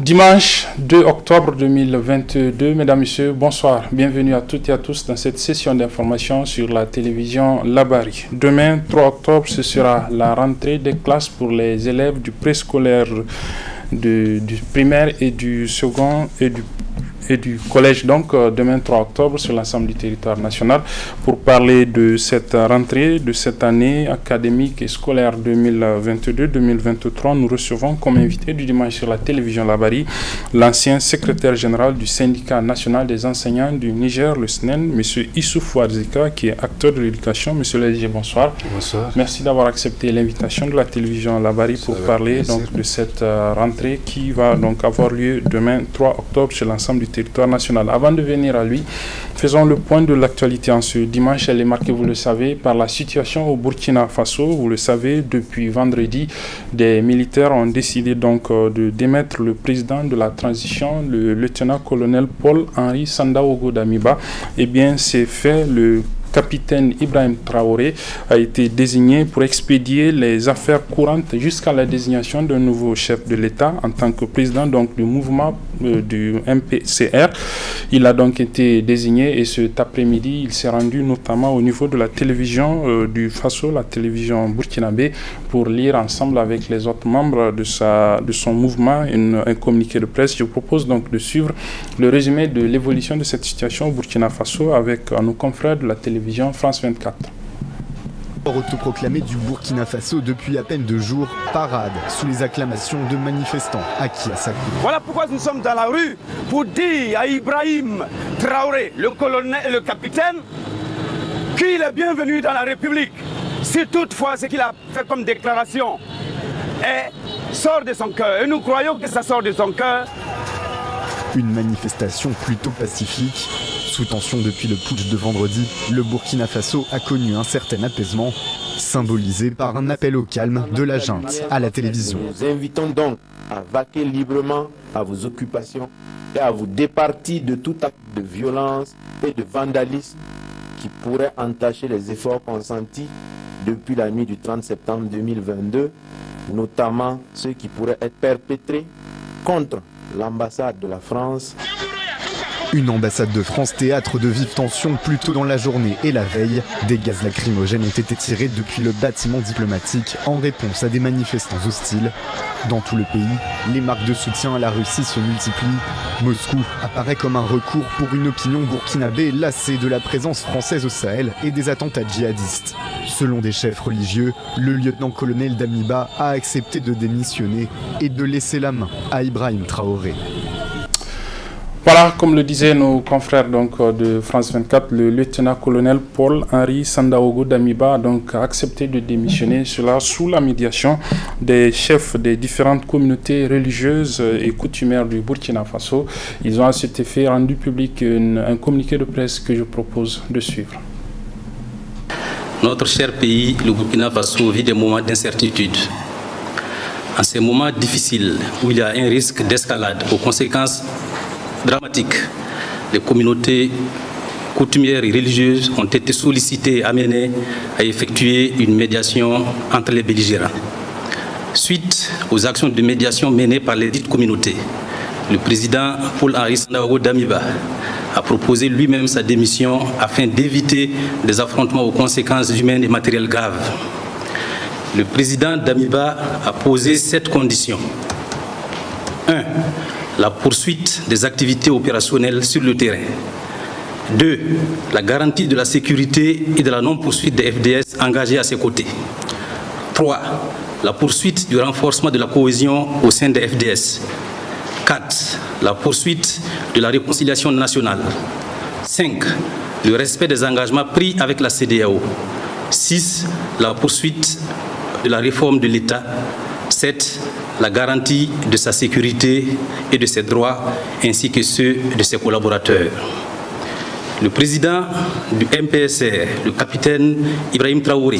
Dimanche 2 octobre 2022, mesdames, messieurs, bonsoir. Bienvenue à toutes et à tous dans cette session d'information sur la télévision Labari. Demain, 3 octobre, ce sera la rentrée des classes pour les élèves du préscolaire, du primaire et du second et du collège, donc demain 3 octobre sur l'ensemble du territoire national. Pour parler de cette rentrée, de cette année académique et scolaire 2022-2023, nous recevons comme invité du dimanche sur la télévision Labari l'ancien secrétaire général du syndicat national des enseignants du Niger, le SNEN, M. Issoufou Arzika, qui est acteur de l'éducation. Monsieur Léger, bonsoir. Bonsoir. Merci d'avoir accepté l'invitation de la télévision Labari pour parler donc de cette rentrée qui va donc avoir lieu demain 3 octobre sur l'ensemble du territoire national. Avant de venir à lui, faisons le point de l'actualité en ce dimanche. Elle est marquée, vous le savez, par la situation au Burkina Faso. Vous le savez, depuis vendredi, des militaires ont décidé donc de démettre le président de la transition, le lieutenant-colonel Paul-Henri Sandaogo Damiba. Eh bien, c'est fait, le capitaine Ibrahim Traoré a été désigné pour expédier les affaires courantes jusqu'à la désignation d'un nouveau chef de l'État en tant que président donc, du mouvement du MPCR. Il a donc été désigné et cet après-midi, il s'est rendu notamment au niveau de la télévision du Faso, la télévision burkinabé, pour lire ensemble avec les autres membres de son mouvement un communiqué de presse. Je vous propose donc de suivre le résumé de l'évolution de cette situation au Burkina Faso avec nos confrères de la télévision France 24. Autoproclamé du Burkina Faso depuis à peine 2 jours, parade sous les acclamations de manifestants acquis à sa cour. Voilà pourquoi nous sommes dans la rue pour dire à Ibrahim Traoré, le colonel et le capitaine, qu'il est bienvenu dans la République. Si toutefois ce qu'il a fait comme déclaration sort de son cœur, et nous croyons que ça sort de son cœur. Une manifestation plutôt pacifique. Sous tension depuis le putsch de vendredi, le Burkina Faso a connu un certain apaisement, symbolisé par un appel au calme de la junte à la télévision. Nous vous invitons donc à vaquer librement à vos occupations et à vous départir de tout acte de violence et de vandalisme qui pourrait entacher les efforts consentis depuis la nuit du 30 septembre 2022, notamment ceux qui pourraient être perpétrés contre l'ambassade de la France. Une ambassade de France théâtre de vives tensions plus tôt dans la journée et la veille. Des gaz lacrymogènes ont été tirés depuis le bâtiment diplomatique en réponse à des manifestants hostiles. Dans tout le pays, les marques de soutien à la Russie se multiplient. Moscou apparaît comme un recours pour une opinion burkinabé lassée de la présence française au Sahel et des attentats djihadistes. Selon des chefs religieux, le lieutenant-colonel Damiba a accepté de démissionner et de laisser la main à Ibrahim Traoré. Voilà, comme le disaient nos confrères donc, de France 24, le lieutenant-colonel Paul-Henri Sandaogo Damiba a donc accepté de démissionner, cela sous la médiation des chefs des différentes communautés religieuses et coutumières du Burkina Faso. Ils ont à cet effet rendu public un communiqué de presse que je propose de suivre. Notre cher pays, le Burkina Faso, vit des moments d'incertitude. En ces moments difficiles où il y a un risque d'escalade aux conséquences dramatiques, les communautés coutumières et religieuses ont été sollicitées et amenées à effectuer une médiation entre les belligérants. Suite aux actions de médiation menées par les dites communautés, le président Paul-Henri Sandaogo Damiba a proposé lui-même sa démission afin d'éviter des affrontements aux conséquences humaines et matérielles graves. Le président Damiba a posé 7 conditions. 1. La poursuite des activités opérationnelles sur le terrain. 2. La garantie de la sécurité et de la non-poursuite des FDS engagés à ses côtés. 3. La poursuite du renforcement de la cohésion au sein des FDS. 4. La poursuite de la réconciliation nationale. 5. Le respect des engagements pris avec la CEDEAO. 6. La poursuite de la réforme de l'État. 7. La garantie de sa sécurité et de ses droits, ainsi que ceux de ses collaborateurs. Le président du MPSR, le capitaine Ibrahim Traoré,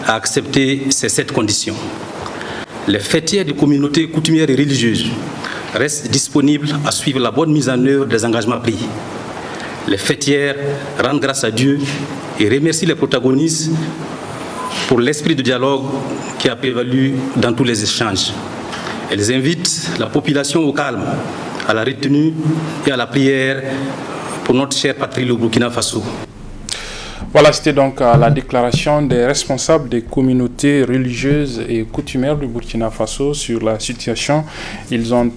a accepté ces 7 conditions. Les fêtières des communautés coutumières et religieuses restent disponibles à suivre la bonne mise en œuvre des engagements pris. Les fêtières rendent grâce à Dieu et remercient les protagonistes pour l'esprit de dialogue qui a prévalu dans tous les échanges. Elles invitent la population au calme, à la retenue et à la prière pour notre chère patrie, le Burkina Faso. Voilà, c'était donc la déclaration des responsables des communautés religieuses et coutumières du Burkina Faso sur la situation. Ils ont,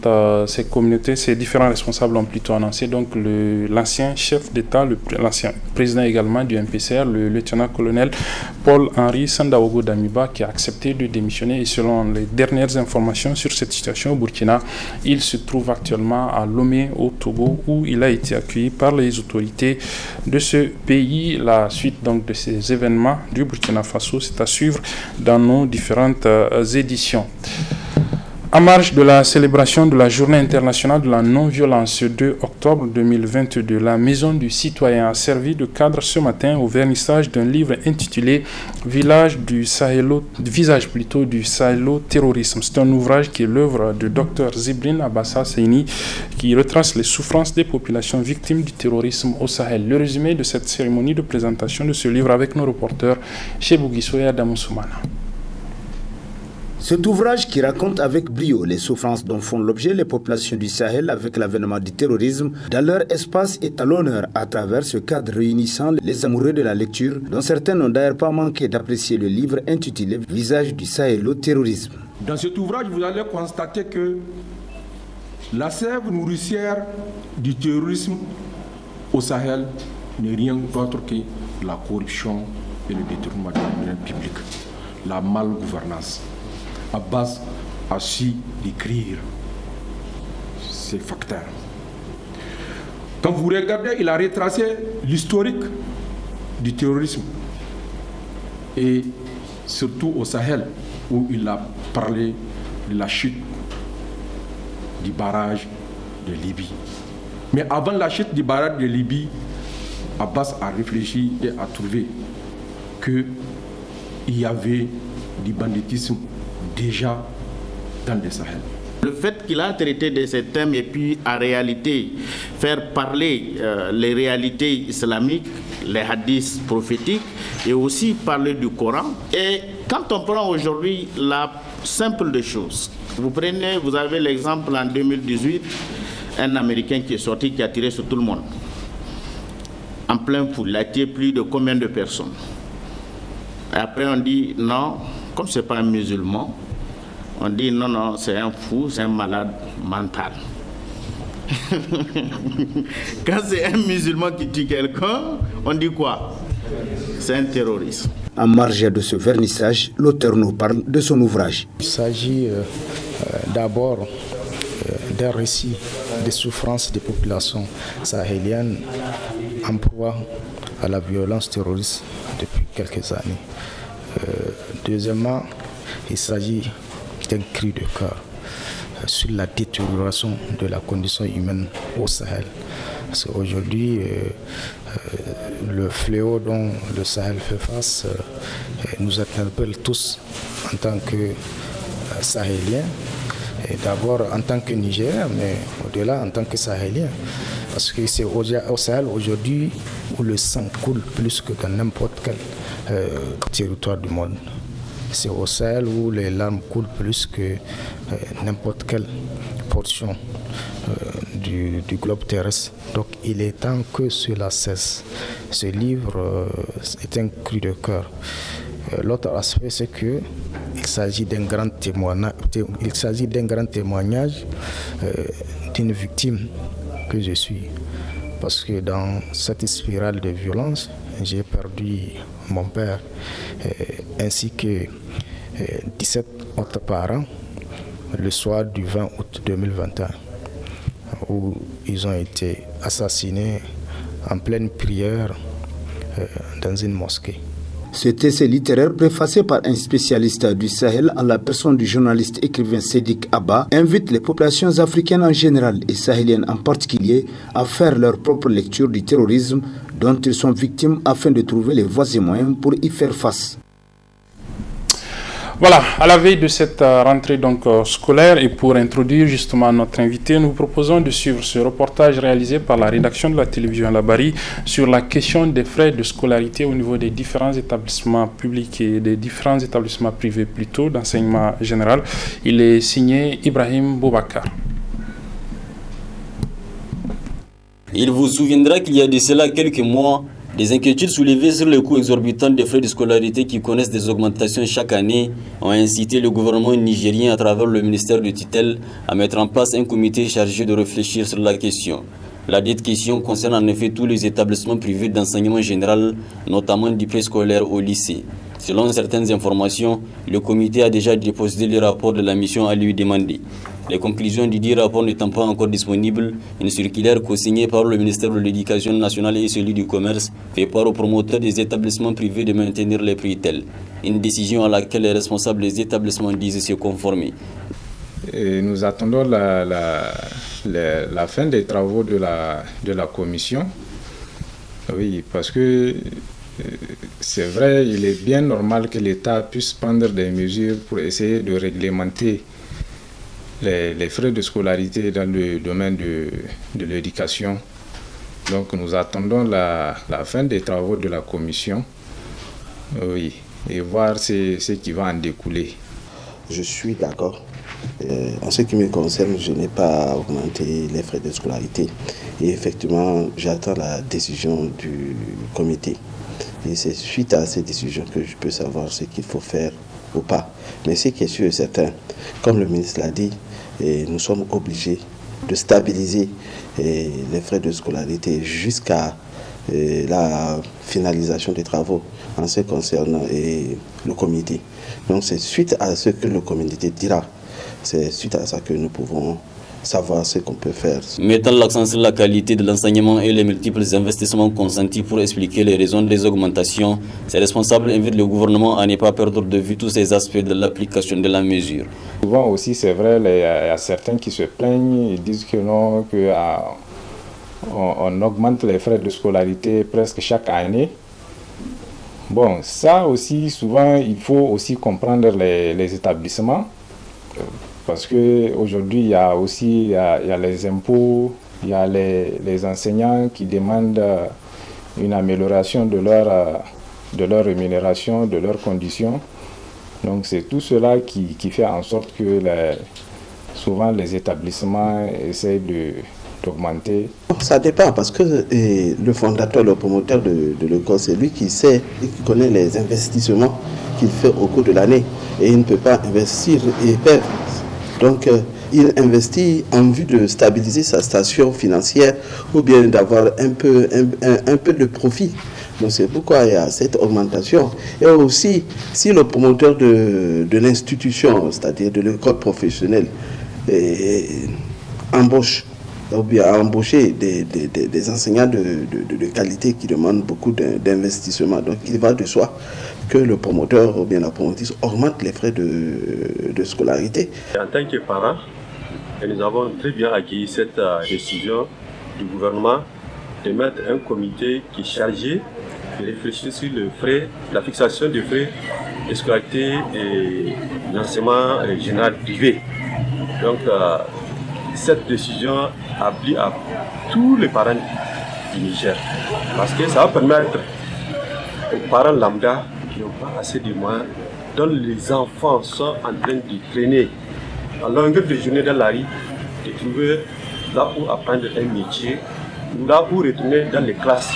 ces communautés, ces différents responsables ont plutôt annoncé donc l'ancien chef d'État, l'ancien président également du MPCR, le lieutenant-colonel Paul-Henri Sandaogo Damiba, qui a accepté de démissionner. Et selon les dernières informations sur cette situation au Burkina, il se trouve actuellement à Lomé, au Togo, où il a été accueilli par les autorités de ce pays. La suite donc de ces événements du Burkina Faso, c'est à suivre dans nos différentes éditions. En marge de la célébration de la Journée internationale de la non-violence ce 2 octobre 2022, la Maison du Citoyen a servi de cadre ce matin au vernissage d'un livre intitulé Visage du Sahélo-terrorisme. C'est un ouvrage qui est l'œuvre du Dr Zibrine Abassa Seini qui retrace les souffrances des populations victimes du terrorisme au Sahel. Le résumé de cette cérémonie de présentation de ce livre avec nos reporters chez Bougisso et Adamou Soumana. Cet ouvrage qui raconte avec brio les souffrances dont font l'objet les populations du Sahel avec l'avènement du terrorisme dans leur espace est à l'honneur à travers ce cadre réunissant les amoureux de la lecture, dont certains n'ont d'ailleurs pas manqué d'apprécier le livre intitulé Visage du Sahélo-terrorisme. Dans cet ouvrage, vous allez constater que la sève nourricière du terrorisme au Sahel n'est rien d'autre que la corruption et le détournement de l'argent public, la malgouvernance. Abbas a su décrire ces facteurs. Quand vous regardez, il a retracé l'historique du terrorisme et surtout au Sahel où il a parlé de la chute du barrage de Libye. Mais avant la chute du barrage de Libye, Abbas a réfléchi et a trouvé qu'il y avait du banditisme déjà dans le Sahel. Le fait qu'il a traité de ces thèmes et puis en réalité faire parler les réalités islamiques, les hadiths prophétiques et aussi parler du Coran. Et quand on prend aujourd'hui la simple des choses, vous avez l'exemple en 2018, un Américain qui est sorti, qui a tiré sur tout le monde. En plein foule, il a tiré plus de combien de personnes? Et après on dit non, comme ce n'est pas un musulman, on dit non, non, c'est un fou, c'est un malade mental. Quand c'est un musulman qui tue quelqu'un, on dit quoi? C'est un terroriste. En marge de ce vernissage, l'auteur nous parle de son ouvrage. Il s'agit d'abord d'un récit des souffrances des populations sahéliennes en proie à la violence terroriste depuis quelques années. Deuxièmement, il s'agit d'un cri de cœur sur la détérioration de la condition humaine au Sahel. Parce qu'aujourd'hui, le fléau dont le Sahel fait face nous interpelle tous en tant que Sahéliens, et d'abord en tant que Nigériens, mais au-delà en tant que Sahéliens. Parce que c'est au Sahel aujourd'hui où le sang coule plus que dans n'importe quel territoire du monde. C'est au Sahel où les larmes coulent plus que n'importe quelle portion du globe terrestre. Donc il est temps que cela cesse. Ce livre est un cri de cœur. L'autre aspect, c'est qu'il s'agit d'un grand témoignage d'une victime que je suis. Parce que dans cette spirale de violence, j'ai perdu mon père ainsi que 17 autres parents le soir du 20 août 2021 où ils ont été assassinés en pleine prière dans une mosquée. Cet essai littéraire préfacé par un spécialiste du Sahel en la personne du journaliste écrivain Sédik Abba invite les populations africaines en général et sahéliennes en particulier à faire leur propre lecture du terrorisme dont ils sont victimes afin de trouver les voies et moyens pour y faire face. Voilà, à la veille de cette rentrée donc, scolaire et pour introduire justement notre invité, nous proposons de suivre ce reportage réalisé par la rédaction de la télévision Labari sur la question des frais de scolarité au niveau des différents établissements publics et des différents établissements privés plutôt d'enseignement général. Il est signé Ibrahim Boubacar. Il vous souviendra qu'il y a de cela quelques mois, des inquiétudes soulevées sur le coût exorbitant des frais de scolarité qui connaissent des augmentations chaque année ont incité le gouvernement nigérien à travers le ministère de tutelle à mettre en place un comité chargé de réfléchir sur la question. La dite question concerne en effet tous les établissements privés d'enseignement général, notamment du préscolaire au lycée. Selon certaines informations, le comité a déjà déposé le rapport de la mission à lui demander. Les conclusions du dit rapport n'étant pas encore disponibles, une circulaire co-signée par le ministère de l'Éducation nationale et celui du Commerce fait part aux promoteurs des établissements privés de maintenir les prix tels. Une décision à laquelle les responsables des établissements disent se conformer. Et nous attendons la fin des travaux de la commission. Oui, parce que c'est vrai, il est bien normal que l'État puisse prendre des mesures pour essayer de réglementer les frais de scolarité dans le domaine de l'éducation. Donc nous attendons la fin des travaux de la commission, oui, et voir ce qui va en découler. Je suis d'accord. En ce qui me concerne, je n'ai pas augmenté les frais de scolarité. Et effectivement, j'attends la décision du comité. Et c'est suite à cette décision que je peux savoir ce qu'il faut faire ou pas. Mais ce qui est sûr et certain, comme le ministre l'a dit, nous sommes obligés de stabiliser les frais de scolarité jusqu'à la finalisation des travaux en ce qui concerne le comité. Donc c'est suite à ce que le comité dira, c'est suite à ça que nous pouvons savoir ce qu'on peut faire. Mettant l'accent sur la qualité de l'enseignement et les multiples investissements consentis pour expliquer les raisons des augmentations, ces responsables invitent le gouvernement à ne pas perdre de vue tous ces aspects de l'application de la mesure. Souvent aussi, c'est vrai, il y a certains qui se plaignent, ils disent que non, on augmente les frais de scolarité presque chaque année. Bon, ça aussi, souvent, il faut aussi comprendre les établissements. Parce qu'aujourd'hui, il y a aussi les impôts, il y a les enseignants qui demandent une amélioration de leur rémunération, de leurs conditions. Donc c'est tout cela qui fait en sorte que souvent les établissements essayent d'augmenter. Ça dépend parce que le fondateur, le promoteur de l'école, c'est lui qui sait et qui connaît les investissements qu'il fait au cours de l'année. Et il ne peut pas investir et perdre. Donc, il investit en vue de stabiliser sa station financière ou bien d'avoir un peu de profit. Donc, c'est pourquoi il y a cette augmentation. Et aussi, si le promoteur de l'institution, c'est-à-dire de l'école professionnelle, embauche ou bien embaucher des enseignants de qualité qui demandent beaucoup d'investissement. Donc, il va de soi que le promoteur ou bien la promotrice augmente les frais de scolarité. En tant que parents, nous avons très bien accueilli cette décision du gouvernement de mettre un comité qui est chargé de réfléchir sur le frais, la fixation des frais de scolarité et l'enseignement général privé. Donc, cette décision applique à tous les parents du Niger parce que ça va permettre aux parents lambda qui n'ont pas assez de moyens, dont les enfants sont en train de traîner à longueur de journée dans la rue, de trouver là où apprendre un métier ou là où retourner dans les classes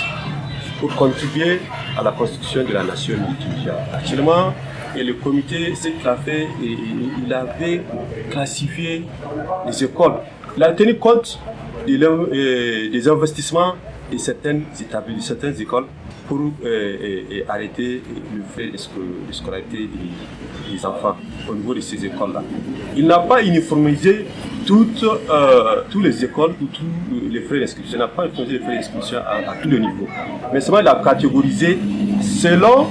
pour contribuer à la construction de la nation multilingue. Actuellement, et le comité, ce qu'il a fait, il avait classifié les écoles. Il a tenu compte des investissements de certaines écoles pour arrêter le frais de scolarité des enfants au niveau de ces écoles-là. Il n'a pas uniformisé toutes les écoles ou tous les frais d'inscription. Il n'a pas uniformisé les frais d'inscription à tous les niveaux. Mais seulement il a catégorisé selon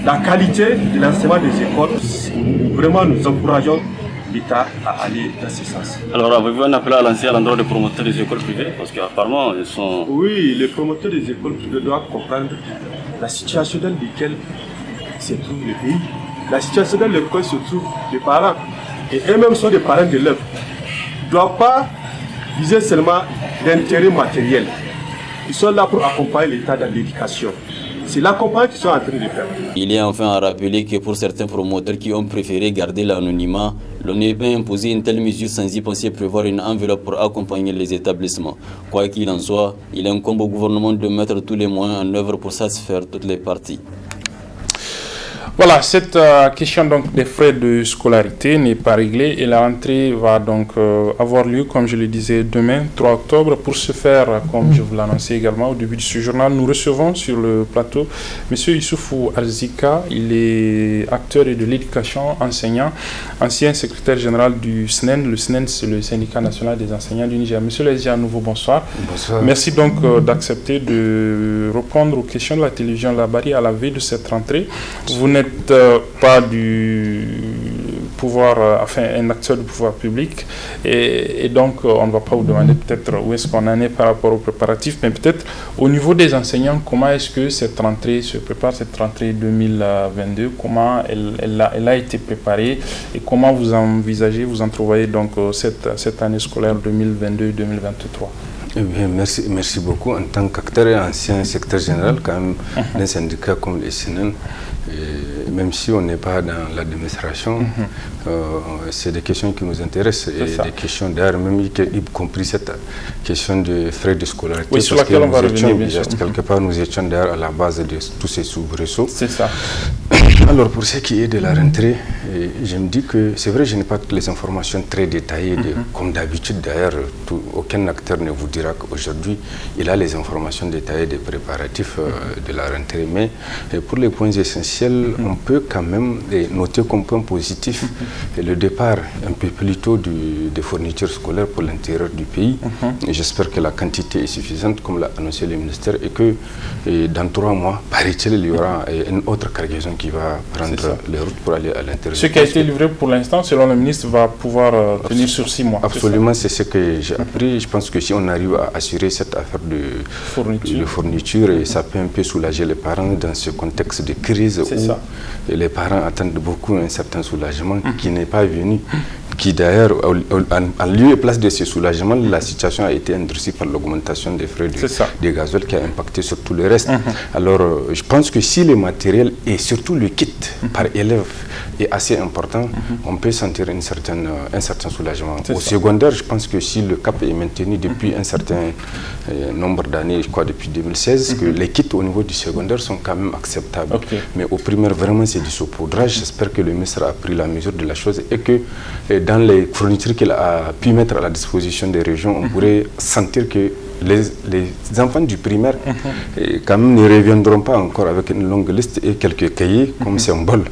la qualité de l'enseignement des écoles. Vraiment, nous encourageons l'État à aller dans ce sens. Alors, avez-vous un appel à lancer à l'endroit des promoteurs des écoles privées? Parce qu'apparemment, ils sont... Oui, les promoteurs des écoles privées doivent comprendre la situation dans laquelle se trouve le pays. la situation dans l'école se trouve des parents, et eux-mêmes sont des parents d'élèves, ne doivent pas viser seulement l'intérêt matériel. Ils sont là pour accompagner l'État dans l'éducation. C'est l'accompagnement qu'ils sont en train de faire. Il est enfin à rappeler que pour certains promoteurs qui ont préféré garder l'anonymat, l'on ne peut imposer une telle mesure sans y penser prévoir une enveloppe pour accompagner les établissements. Quoi qu'il en soit, il incombe au gouvernement de mettre tous les moyens en œuvre pour satisfaire toutes les parties. Voilà, cette question donc des frais de scolarité n'est pas réglée et la rentrée va donc avoir lieu, comme je le disais, demain, 3 octobre. Pour ce faire, comme je vous l'annonçais également au début de ce journal, nous recevons sur le plateau M. Issoufou Arzika. Il est acteur de l'éducation, enseignant, ancien secrétaire général du SNEN. Le SNEN, c'est le syndicat national des enseignants du Niger. Monsieur Lezia, à nouveau, bonsoir. Bonsoir. Merci donc d'accepter de répondre aux questions de la télévision Labari à la veille de cette rentrée. Vous n'êtes pas du pouvoir, enfin un acteur du pouvoir public et donc on ne va pas vous demander peut-être où est-ce qu'on en est par rapport aux préparatifs, mais peut-être au niveau des enseignants, comment est-ce que cette rentrée se prépare, cette rentrée 2022, comment elle a été préparée et comment vous envisagez, vous entrevoyez donc cette année scolaire 2022-2023. Eh bien, merci beaucoup. En tant qu'acteur et ancien secrétaire général quand même d'un syndicat comme les SNEN, même si on n'est pas dans l'administration, c'est des questions qui nous intéressent et des questions d'ailleurs, même y compris cette question de frais de scolarité. Oui, sur laquelle on va revenir, bien sûr. Quelque part, nous étions d'ailleurs à la base de tous ces soubresauts. C'est ça. Alors, pour ce qui est de la rentrée, je me dis que c'est vrai, je n'ai pas toutes les informations très détaillées, comme d'habitude d'ailleurs, aucun acteur ne vous dira qu'aujourd'hui, il a les informations détaillées des préparatifs de la rentrée. Mais pour les points essentiels, on peut quand même noter comme point positif le départ un peu plus tôt des fournitures scolaires pour l'intérieur du pays. J'espère que la quantité est suffisante, comme l'a annoncé le ministère, et que dans 3 mois, paraît-il, il y aura une autre cargaison qui va prendre les routes pour aller à l'intérieur. Ce qui a été livré pour l'instant, selon le ministre, va pouvoir tenir sur 6 mois. Absolument, c'est ce que j'ai appris. Je pense que si on arrive à assurer cette affaire de fourniture, et ça peut un peu soulager les parents dans ce contexte de crise où les parents attendent beaucoup un certain soulagement qui n'est pas venu. Qui d'ailleurs, en lieu et place de ce soulagement, la situation a été endurcie par l'augmentation des frais de gazole qui a impacté sur tout le reste. Alors, je pense que si le matériel et surtout le kit par élève est assez important, on peut sentir un certain soulagement. Au secondaire, je pense que si le cap est maintenu depuis un certain nombre d'années, je crois depuis 2016, que les kits au niveau du secondaire sont quand même acceptables. Mais au primaire, vraiment, c'est du saupoudrage. J'espère que le ministre a pris la mesure de la chose et que dans les fournitures qu'il a pu mettre à la disposition des régions, on pourrait sentir que les enfants du primaire quand même ne reviendront pas encore avec une longue liste et quelques cahiers comme symbole,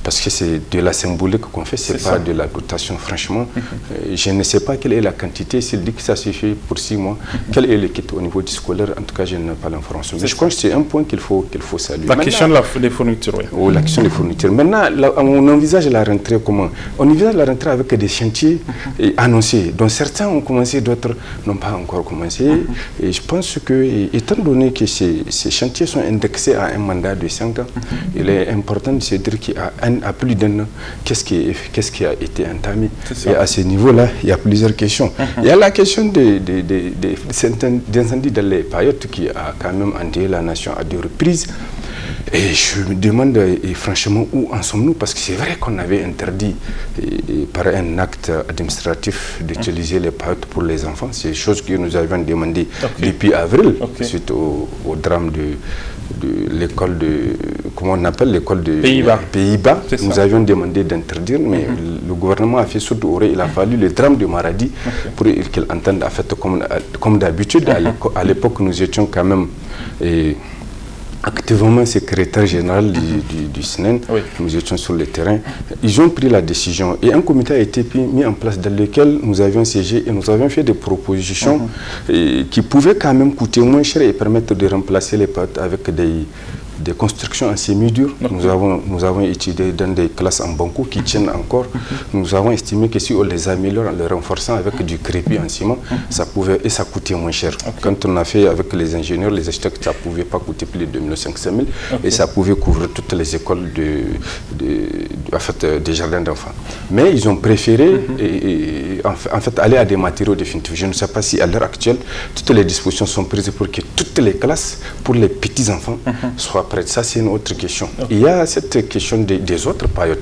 parce que c'est de la symbolique qu'on fait, c'est pas de la dotation. Franchement, je ne sais pas quelle est la quantité. S'il dit que ça suffit pour 6 mois, quel est le kit au niveau du scolaire? En tout cas, je n'ai pas l'information. Mais je crois que c'est un point qu'il faut saluer. La question des fournitures, oui. Oh, la question des fournitures. Maintenant, on envisage la rentrée comment? On envisage la rentrée avec des chantiers annoncés, dont certains ont commencé, d'autres n'ont pas encore commencé. Et je pense que, étant donné que ces chantiers sont indexés à un mandat de 5 ans, il est important de se dire qu'à plus d'un an, qu'est-ce qui a été entamé. Et à ce niveau-là, il y a plusieurs questions. Il y a la question d'incendie dans les paillotes qui a quand même endeuillé la nation à 2 reprises. Et je me demande franchement où en sommes-nous, parce que c'est vrai qu'on avait interdit par un acte administratif d'utiliser les paillotes pour les enfants. C'est chose que nous avions demandé depuis avril, suite au drame de l'école de, comment on appelle, l'école de Pays-Bas. Nous avions demandé d'interdire, mais le gouvernement a fait sourd oreille. Il a fallu le drame de Maradi pour qu'il entende, en fait, comme d'habitude. À l'époque, nous étions quand même activement secrétaire général du SNEN, nous étions sur le terrain. Ils ont pris la décision et un comité a été mis en place dans lequel nous avions siégé et nous avions fait des propositions qui pouvaient quand même coûter moins cher et permettre de remplacer les paillotes avec des constructions en semi-dur. Nous avons étudié dans des classes en banco qui tiennent encore. Nous avons estimé que si on les améliore en les renforçant avec du crépi en ciment, ça coûtait moins cher. Quand on a fait avec les ingénieurs, les architectes, ça ne pouvait pas coûter plus de 2500 000 et ça pouvait couvrir toutes les écoles des jardins d'enfants. Mais ils ont préféré en fait, aller à des matériaux définitifs. Je ne sais pas si à l'heure actuelle, toutes les dispositions sont prises pour que toutes les classes, pour les petits-enfants, soient prêtes. Ça, c'est une autre question. Il y a cette question des autres périodes.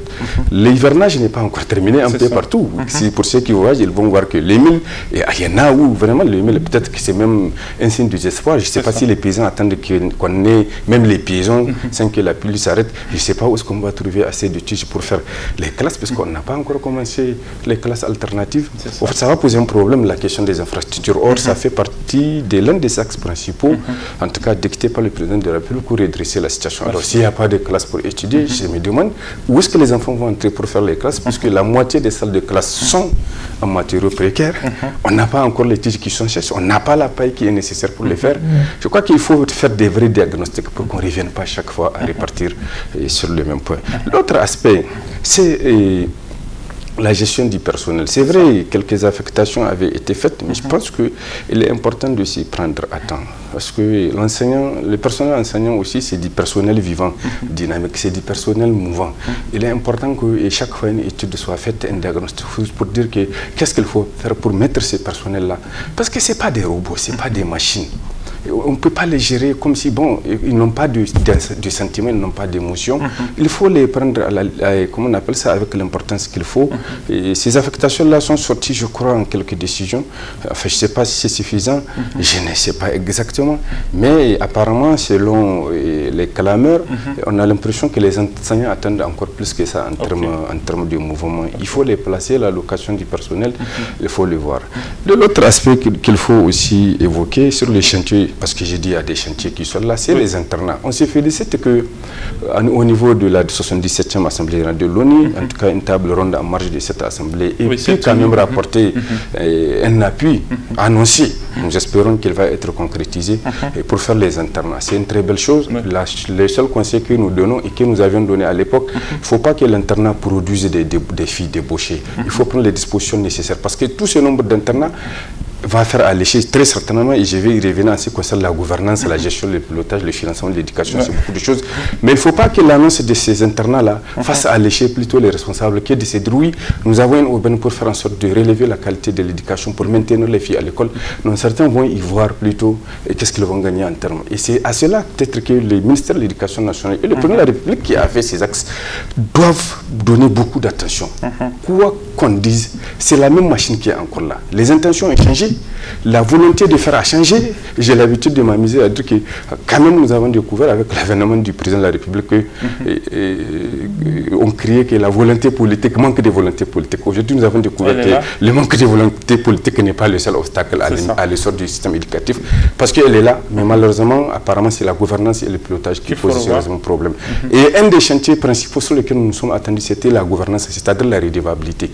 L'hivernage n'est pas encore terminé un peu partout. Pour ceux qui voyagent, ils vont voir que les milles, il y en a où vraiment les milles, peut-être que c'est même un signe de désespoir. Je ne sais pas si les paysans attendent qu'on ait, même les paysans, sans que la pluie s'arrête. Je ne sais pas où est-ce qu'on va trouver assez de tiges pour faire les classes, parce qu'on n'a pas encore commencé les classes alternatives. Ça va poser un problème, la question des infrastructures. Or, ça fait partie de l'un des axes principaux, en tout cas dicté par le président de la République pour redresser la situation. Alors, s'il n'y a pas de classe pour étudier, je me demande où est-ce que les enfants vont entrer pour faire les classes, puisque la moitié des salles de classe sont en matériaux précaires. On n'a pas encore les tiges qui sont chères, on n'a pas la paille qui est nécessaire pour les faire. Je crois qu'il faut faire des vrais diagnostics pour qu'on ne revienne pas chaque fois à repartir sur le même point. L'autre aspect, c'est la gestion du personnel. C'est vrai, quelques affectations avaient été faites, mais je pense qu'il est important de s'y prendre à temps. Parce que le personnel enseignant aussi, c'est du personnel vivant, dynamique, c'est du personnel mouvant. Il est important que chaque fois une étude soit faite, un diagnostic pour dire qu'est-ce qu'il faut faire pour mettre ces personnels-là. Parce que ce n'est pas des robots, ce n'est pas des machines. On ne peut pas les gérer comme si, bon, ils n'ont pas de sentiments, ils n'ont pas d'émotions. Il faut les prendre, comment on appelle ça, avec l'importance qu'il faut. Et ces affectations-là sont sorties, je crois, en quelques décisions. Enfin, je ne sais pas si c'est suffisant, je ne sais pas exactement. Mais apparemment, selon les clameurs, on a l'impression que les enseignants attendent encore plus que ça en termes de mouvement. Il faut les placer, l'allocation du personnel, il faut le voir. De l'autre aspect qu'il faut aussi évoquer sur les chantiers, parce que j'ai dit il y a des chantiers qui sont là, c'est les internats. On se félicite qu'au niveau de la 77e Assemblée de l'ONU, en tout cas une table ronde en marge de cette Assemblée, et puis quand même rapporter un appui annoncé. Nous espérons qu'il va être concrétisé pour faire les internats. C'est une très belle chose. Le seul conseil que nous donnons et que nous avions donné à l'époque, il ne faut pas que l'internat produise des filles débauchées. Il faut prendre les dispositions nécessaires parce que tout ce nombre d'internats va faire allécher très certainement, et je vais y revenir en ce qui concerne la gouvernance, la gestion, le pilotage, le financement, l'éducation, c'est beaucoup de choses. Mais il ne faut pas que l'annonce de ces internats-là fasse allécher plutôt les responsables que de se dire oui, nous avons une aubaine pour faire en sorte de relever la qualité de l'éducation, pour maintenir les filles à l'école. Donc certains vont y voir plutôt qu'est-ce qu'ils vont gagner en termes. Et c'est à cela peut-être que le ministère de l'Éducation nationale et le président de la République qui a fait ces axes doivent donner beaucoup d'attention. Quoi qu'on dise, c'est la même machine qui est encore là. Les intentions ont changé. La volonté de faire a changé. J'ai l'habitude de m'amuser à dire que quand même nous avons découvert avec l'avènement du président de la République on criait que la volonté politique, manque de volonté politique. Aujourd'hui nous avons découvert que le manque de volonté politique n'est pas le seul obstacle à l'essor du système éducatif, parce qu'elle est là, mais malheureusement apparemment c'est la gouvernance et le pilotage qui posent sérieusement problème. Et un des chantiers principaux sur lesquels nous nous sommes attendus, c'était la gouvernance, c'est-à-dire la redevabilité.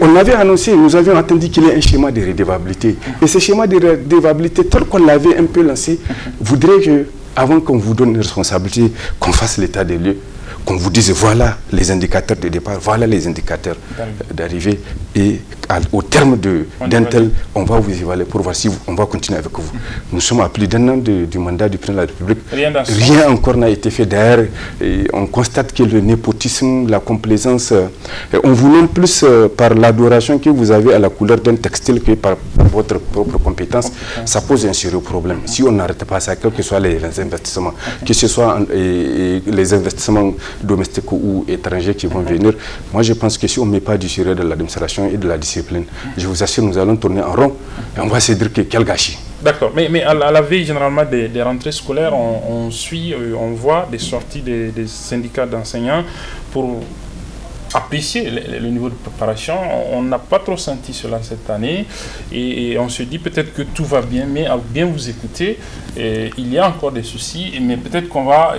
On avait annoncé, nous avions attendu qu'il y ait un schéma de redevabilité. Et ce schéma de redevabilité, tel qu'on l'avait un peu lancé, voudrait que, avant qu'on vous donne une responsabilité, qu'on fasse l'état des lieux, qu'on vous dise voilà les indicateurs de départ, voilà les indicateurs d'arrivée, et au terme d'un tel, on va vous évaluer pour voir si on va continuer avec vous. Nous sommes à plus d'un an du mandat du président de la République. Rien encore n'a été fait. D'ailleurs, on constate que le népotisme, la complaisance, on vous nomme plus par l'adoration que vous avez à la couleur d'un textile que par votre propre compétence. Ça pose un sérieux problème. Si on n'arrête pas ça, quels que soient les investissements, que ce soit les investissements domestiques ou étrangers qui vont venir, moi je pense que si on ne met pas du sérieux de l'administration et de la discipline, je vous assure, nous allons tourner en rond et on va se dire que quel gâchis. D'accord, mais à la veille généralement des rentrées scolaires, on voit des sorties des syndicats d'enseignants pour apprécier le niveau de préparation. On n'a pas trop senti cela cette année et on se dit peut-être que tout va bien, mais à bien vous écouter, il y a encore des soucis, mais peut-être qu'on va,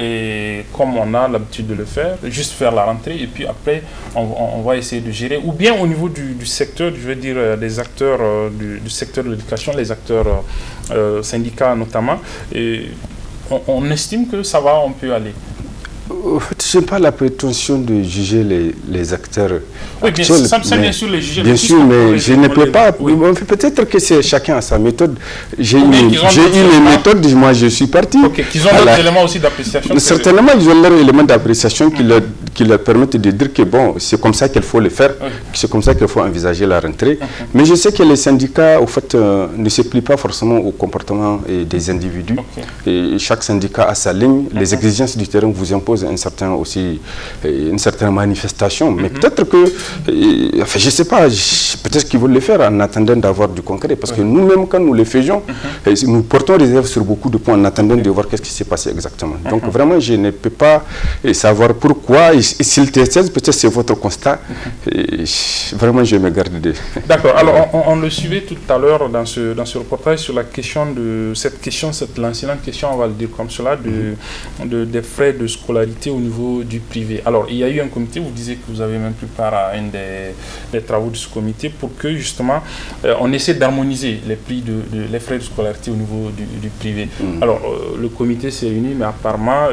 comme on a l'habitude de le faire, juste faire la rentrée et puis après on va essayer de gérer, ou bien au niveau du secteur, je veux dire des acteurs du secteur de l'éducation, les acteurs syndicats notamment, on estime que ça va, on peut aller. En fait, je n'ai pas la prétention de juger les acteurs actuels. Ça, bien sûr, les juger. Bien sûr, mais je ne peux pas. Oui. Peut-être que c'est chacun a sa méthode. J'ai eu les méthodes, moi je suis parti. Qu'ils ont d'autres éléments aussi d'appréciation. Certainement, ils ont leurs éléments d'appréciation qui leur permettent de dire que bon, c'est comme ça qu'il faut le faire, c'est comme ça qu'il faut envisager la rentrée. Mais je sais que les syndicats, au fait, ne se plient pas forcément au comportement des individus. Et chaque syndicat a sa ligne. Les exigences du terrain vous imposent une certaine manifestation, mais peut-être que, enfin, je ne sais pas, peut-être qu'ils veulent le faire en attendant d'avoir du concret, parce que nous-mêmes, quand nous le faisions, nous portons réserve sur beaucoup de points en attendant de voir qu'est-ce qui s'est passé exactement. Donc vraiment, je ne peux pas savoir pourquoi, et s'il t'est peut-être c'est votre constat, vraiment je me garde de... D'accord, alors on le suivait tout à l'heure dans ce reportage sur la question de cette lancinante question, on va le dire comme cela, des frais de scolarité au niveau du privé. Alors, il y a eu un comité, vous disiez que vous avez même pris part à un des travaux de ce comité pour que, justement, on essaie d'harmoniser les prix les frais de scolarité au niveau du privé. Alors, le comité s'est réuni, mais apparemment,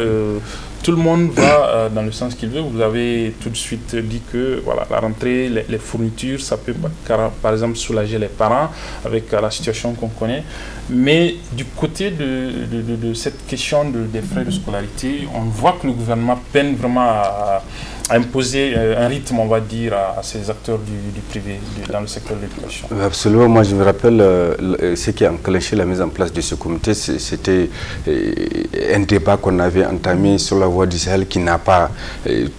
tout le monde va dans le sens qu'il veut. Vous avez tout de suite dit que voilà, la rentrée, les fournitures, ça peut par exemple soulager les parents avec la situation qu'on connaît. Mais du côté de cette question des frais de scolarité, on voit que le gouvernement peine vraiment à imposer un rythme, on va dire, à ces acteurs du privé dans le secteur de l'éducation. Absolument. Moi, je me rappelle ce qui a enclenché la mise en place de ce comité. C'était un débat qu'on avait entamé sur la voie du Sahel qui n'a pas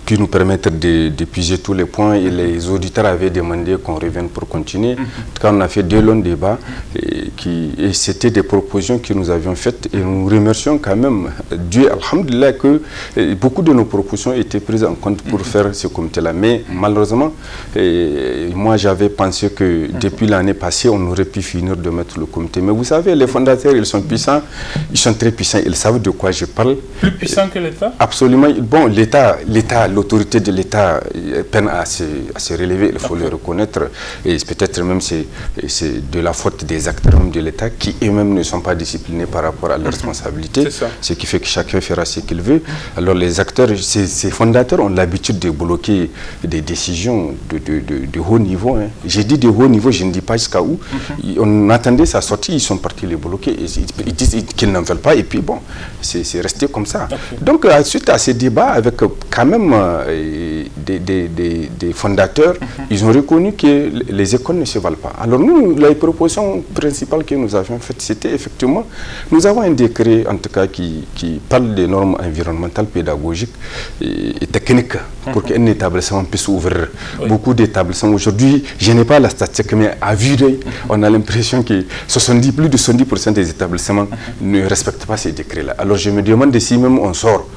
pu nous permettre d'épuiser tous les points, et les auditeurs avaient demandé qu'on revienne pour continuer. En tout cas, on a fait 2 longs débats et c'était des propositions que nous avions faites, et nous remercions quand même Dieu, alhamdoulilah, que beaucoup de nos propositions étaient prises en compte pour faire ce comité-là. Mais malheureusement, moi j'avais pensé que depuis l'année passée, on aurait pu finir de mettre le comité. Mais vous savez, les fondateurs, ils sont puissants, ils sont très puissants, ils savent de quoi je parle. Plus puissant que l'État? Absolument. Bon, l'autorité de l'État peine à se relever, il faut le reconnaître. Et peut-être même c'est de la faute des acteurs de l'État qui eux-mêmes ne sont pas disciplinés par rapport à leurs responsabilités. Ce qui fait que chacun fera ce qu'il veut. Alors les acteurs, ces fondateurs ont l'habitude de bloquer des décisions de haut niveau. J'ai dit de haut niveau, je ne dis pas jusqu'à où. On attendait sa sortie, ils sont partis les bloquer. Ils disent qu'ils n'en veulent pas, et puis bon, c'est resté comme ça. Donc, suite à ces débats, avec quand même des fondateurs, ils ont reconnu que les écoles ne se valent pas. Alors nous, la proposition principale que nous avions faite, c'était effectivement, nous avons un décret, en tout cas, qui parle des normes environnementales, pédagogiques et techniques, pour qu'un établissement puisse ouvrir. Beaucoup d'établissements aujourd'hui, je n'ai pas la statistique, mais à vue d'œil, on a l'impression que plus de 70% des établissements ne respectent pas ces décrets-là. Alors je me demande si même on sort,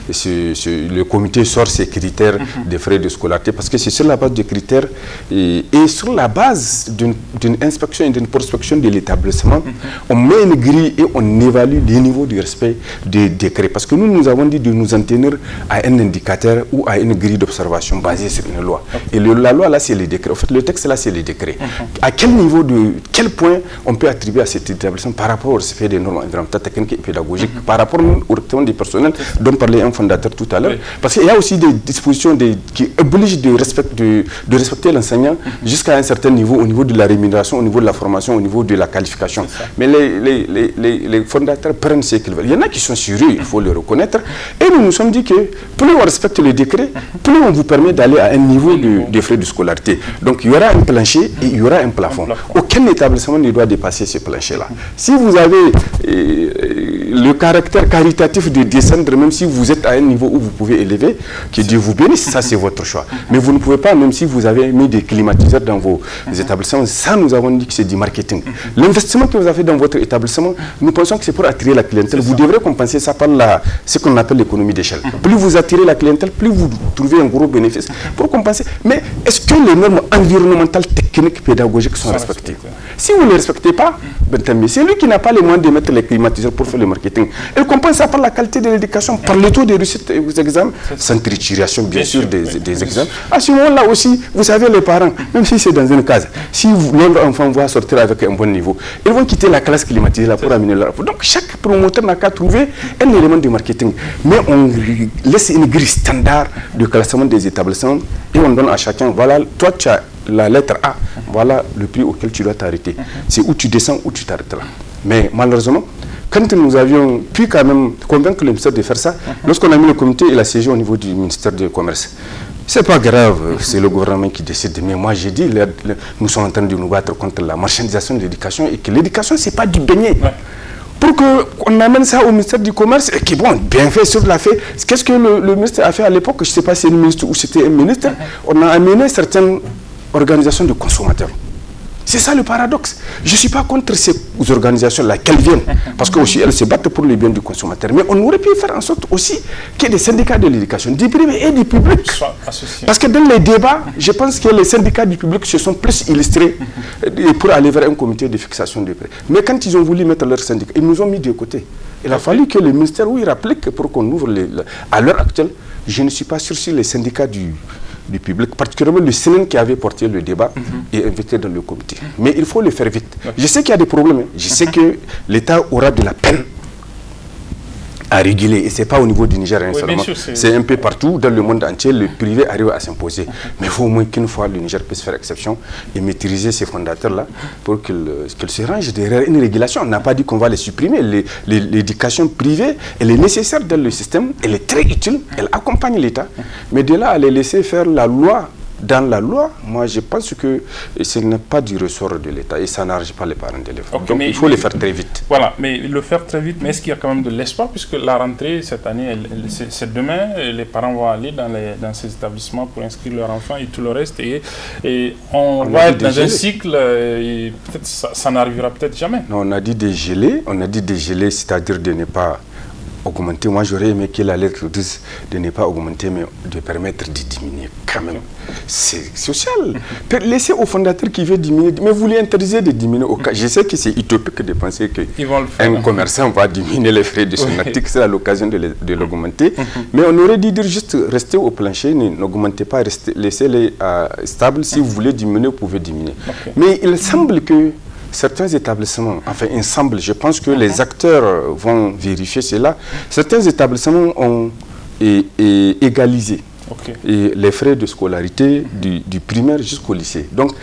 le comité sort ces critères des frais de scolarité, parce que c'est sur la base de critères et sur la base d'une inspection et d'une prospection de l'établissement, on met une grille et on évalue les niveaux de respect des décrets. Parce que nous avons dit de nous en tenir à un indicateur ou à une grille d'observation basée sur une loi. Et la loi là, c'est les décrets. En fait, le texte là, c'est les décrets. À quel niveau, quel point on peut attribuer à cet établissement par rapport au respect des normes environnementales, techniques et pédagogiques, par rapport au recrutement du personnel dont parlait un fondateur tout à l'heure, parce qu'il y a aussi des dispositions qui obligent de respecter l'enseignant jusqu'à un certain niveau, au niveau de la rémunération, au niveau de la formation, au niveau de la qualification. Mais les fondateurs prennent ce qu'ils veulent. Il y en a qui sont sérieux, il faut le reconnaître, et nous nous sommes dit que plus on respecte le décret, plus on vous permet d'aller à un niveau de frais de scolarité. Donc il y aura un plancher et il y aura un plafond. Aucun établissement ne doit dépasser ce plancher-là. Si vous avez le caractère caritatif de descendre, même si vous êtes à un niveau où vous pouvez élever, que Dieu vous bénisse, ça c'est votre choix. Mais vous ne pouvez pas, même si vous avez mis des climatiseurs dans vos établissements, ça nous avons dit que c'est du marketing. L'investissement que vous avez dans votre établissement, nous pensons que c'est pour attirer la clientèle. Vous devrez compenser ça par ce qu'on appelle l'économie d'échelle. Plus vous attirez la clientèle, plus vous trouvez un gros bénéfice pour compenser. Mais est-ce que les normes environnementales, techniques, pédagogiques sont respectées? Si vous ne les respectez pas, c'est lui qui n'a pas les moyens de mettre les climatiseurs pour faire le marketing. marketing. Elle compense ça par la qualité de l'éducation, par le taux de réussite aux examens, sans trituration bien sûr des examens. À ce moment-là aussi, vous savez, les parents, même si c'est dans une case, si leur enfant va sortir avec un bon niveau, ils vont quitter la classe climatisée là pour amener leur enfant. Donc chaque promoteur n'a qu'à trouver un élément de marketing. Mais on laisse une grille standard de classement des établissements et on donne à chacun, voilà, toi tu as la lettre A, voilà le prix auquel tu dois t'arrêter. C'est où tu descends, où tu t'arrêtes là. Mais malheureusement, quand nous avions pu quand même convaincre le ministère de faire ça, lorsqu'on a mis le comité, il a siégé au niveau du ministère du Commerce. C'est pas grave, c'est le gouvernement qui décide. Mais moi, j'ai dit, nous sommes en train de nous battre contre la marchandisation de l'éducation et que l'éducation, c'est pas du beignet. Pour qu'on amène ça au ministère du Commerce, et qui, bon, bien fait, sur la fait. Qu'est-ce que le ministre a fait à l'époque? Je ne sais pas si c'est un ministre ou c'était un ministre. On a amené certaines organisations de consommateurs. C'est ça le paradoxe. Je ne suis pas contre ces organisations-là, qu'elles viennent, parce qu'aussi elles se battent pour le bien du consommateur. Mais on aurait pu faire en sorte aussi qu'il y ait des syndicats de l'éducation, du privé et du public. Parce que dans les débats, je pense que les syndicats du public se sont plus illustrés pour aller vers un comité de fixation des prix. Mais quand ils ont voulu mettre leur syndicat, ils nous ont mis de côté. Il a fallu que le ministère, oui, rapplique pour qu'on ouvre à l'heure actuelle. Je ne suis pas sûr si les syndicats du public, particulièrement le Sénat qui avait porté le débat, est invité dans le comité. Mais il faut le faire vite. Je sais qu'il y a des problèmes. Je sais que l'État aura de la peine à réguler. Et ce n'est pas au niveau du Niger seulement. C'est un peu partout dans le monde entier. Le privé arrive à s'imposer. Mais il faut au moins qu'une fois le Niger puisse faire exception et maîtriser ces fondateurs-là pour qu'ils se rangent derrière une régulation. On n'a pas dit qu'on va les supprimer. L'éducation privée, elle est nécessaire dans le système. Elle est très utile. Elle accompagne l'État. Mais de là à les laisser faire la loi dans la loi, moi je pense que ce n'est pas du ressort de l'État et ça n'arrange pas les parents d'élèves. Donc il faut le faire très vite. Voilà, mais le faire très vite, mais est-ce qu'il y a quand même de l'espoir puisque la rentrée cette année, c'est demain, les parents vont aller dans ces établissements pour inscrire leurs enfants et tout le reste et on va être dans un cycle et peut-être ça n'arrivera peut-être jamais. Non, on a dit de geler, c'est-à-dire de ne pas augmenter. Moi, j'aurais aimé que la lettre dise de ne pas augmenter, mais de permettre de diminuer quand même. C'est social. Laissez au fondateur qui veut diminuer, mais vous lui interdisez de diminuer. Je sais que c'est utopique de penser qu'un commerçant va diminuer les frais de son article, c'est à l'occasion de l'augmenter. Mais on aurait dit dire juste restez au plancher, n'augmentez pas, laissez-les stables. Si vous voulez diminuer, vous pouvez diminuer. Mais il semble que certains établissements, enfin ensemble, je pense que les acteurs vont vérifier cela. Certains établissements ont égalisé les frais de scolarité du primaire jusqu'au lycée. Donc,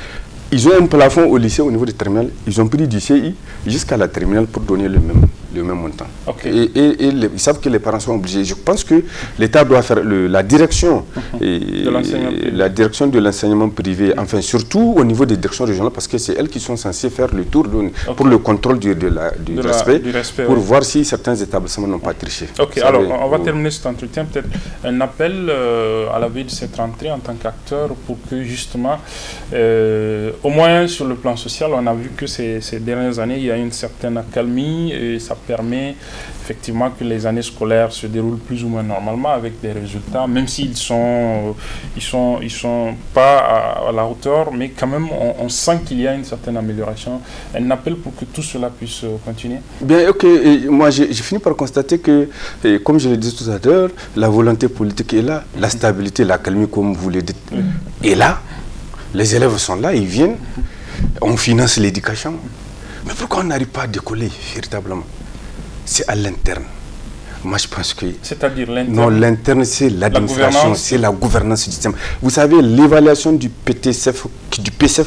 ils ont un plafond au lycée au niveau du terminal. Ils ont pris du CI jusqu'à la terminale pour donner le même montant. Et ils savent que les parents sont obligés. Je pense que l'État doit faire la direction de l'enseignement privé, enfin surtout au niveau des directions régionales, parce que c'est elles qui sont censées faire le tour pour le contrôle du respect, pour voir si certains établissements n'ont pas triché. Alors on va terminer cet entretien. Peut-être un appel à la veille de cette rentrée en tant qu'acteur pour que justement, au moins sur le plan social, on a vu que ces dernières années, il y a une certaine accalmie et ça permet effectivement que les années scolaires se déroulent plus ou moins normalement avec des résultats, même s'ils sont pas à la hauteur, mais quand même on sent qu'il y a une certaine amélioration. Un appel pour que tout cela puisse continuer. Bien, ok. Moi, j'ai fini par constater que, comme je l'ai dit tout à l'heure, la volonté politique est là, la stabilité, l'accalmie, comme vous le dites, est là. Les élèves sont là, ils viennent, on finance l'éducation. Mais pourquoi on n'arrive pas à décoller véritablement? C'est à l'interne. Moi, je pense que... C'est-à-dire l'interne? Non, l'interne, c'est l'administration, c'est la gouvernance du système. Vous savez, l'évaluation du PCF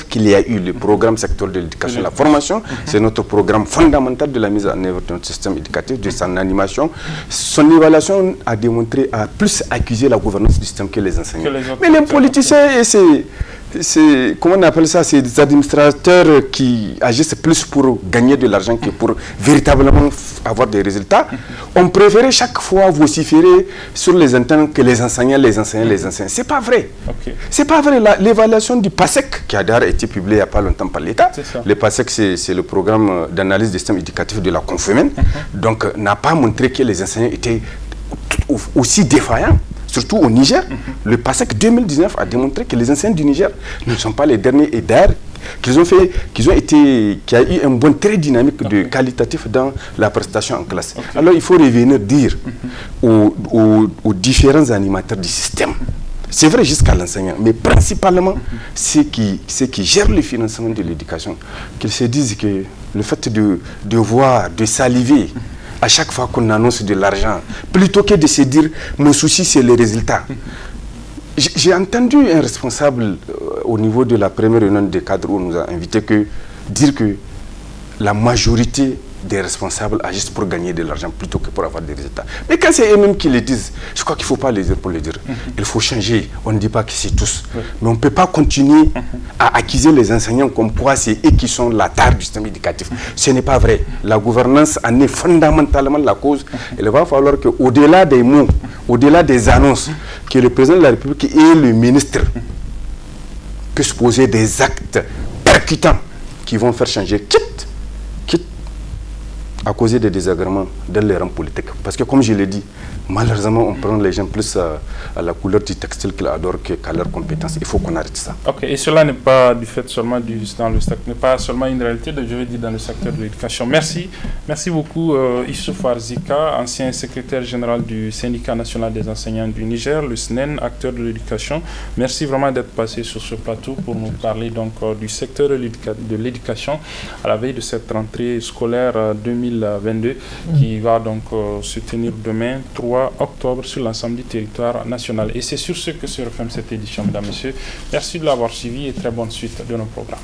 qu'il y a eu, le programme sectoriel de l'éducation, la formation, c'est notre programme fondamental de la mise en œuvre de notre système éducatif, de son animation. Son évaluation a démontré, a plus accusé la gouvernance du système que les enseignants. Mais les politiciens, comment on appelle ça, c'est des administrateurs qui agissent plus pour gagner de l'argent que pour véritablement avoir des résultats. On préférait chaque fois vociférer sur les internes que les enseignants. C'est pas vrai. C'est pas vrai. L'évaluation du PASEC, qui a d'ailleurs été publiée il n'y a pas longtemps par l'État, le PASEC, c'est le programme d'analyse des systèmes éducatifs de la Confémen, donc n'a pas montré que les enseignants étaient aussi défaillants. Surtout au Niger, le PASEC 2019 a démontré que les enseignants du Niger ne sont pas les derniers. Et d'ailleurs, qu'il y a eu un bon très dynamique de qualitatif dans la prestation en classe. Alors il faut revenir dire aux différents animateurs du système, c'est vrai jusqu'à l'enseignant, mais principalement ceux qui gèrent le financement de l'éducation, qu'ils se disent que le fait de voir, de saliver à chaque fois qu'on annonce de l'argent, plutôt que de se dire mon souci c'est les résultats. J'ai entendu un responsable au niveau de la première réunion des cadres où on nous a invités dire que la majorité des responsables agissent pour gagner de l'argent plutôt que pour avoir des résultats. Mais quand c'est eux-mêmes qui le disent, je crois qu'il ne faut pas les dire pour le dire. Il faut changer. On ne dit pas que c'est tous. Mais on ne peut pas continuer à accuser les enseignants comme quoi c'est eux qui sont la tare du système éducatif. Ce n'est pas vrai. La gouvernance en est fondamentalement la cause. Il va falloir qu'au-delà des mots, au-delà des annonces, que le président de la République et le ministre puissent poser des actes percutants qui vont faire changer, quitte à causer des désagréments dans les rangs politiques. Parce que comme je l'ai dit, malheureusement, on prend les gens plus à la couleur du textile qu'ils adorent qu'à leurs compétences. Il faut qu'on arrête ça. Ok, et cela n'est pas du fait seulement n'est pas seulement une réalité, je veux dire, dans le secteur de l'éducation. Merci beaucoup Issouf Arzika, ancien secrétaire général du syndicat national des enseignants du Niger, le SNEN, acteur de l'éducation. Merci vraiment d'être passé sur ce plateau pour nous parler donc du secteur de l'éducation à la veille de cette rentrée scolaire 2022 qui va donc se tenir demain 3 octobre sur l'ensemble du territoire national. Et c'est sur ce que se referme cette édition, mesdames et messieurs. Merci de l'avoir suivi et très bonne suite de nos programmes.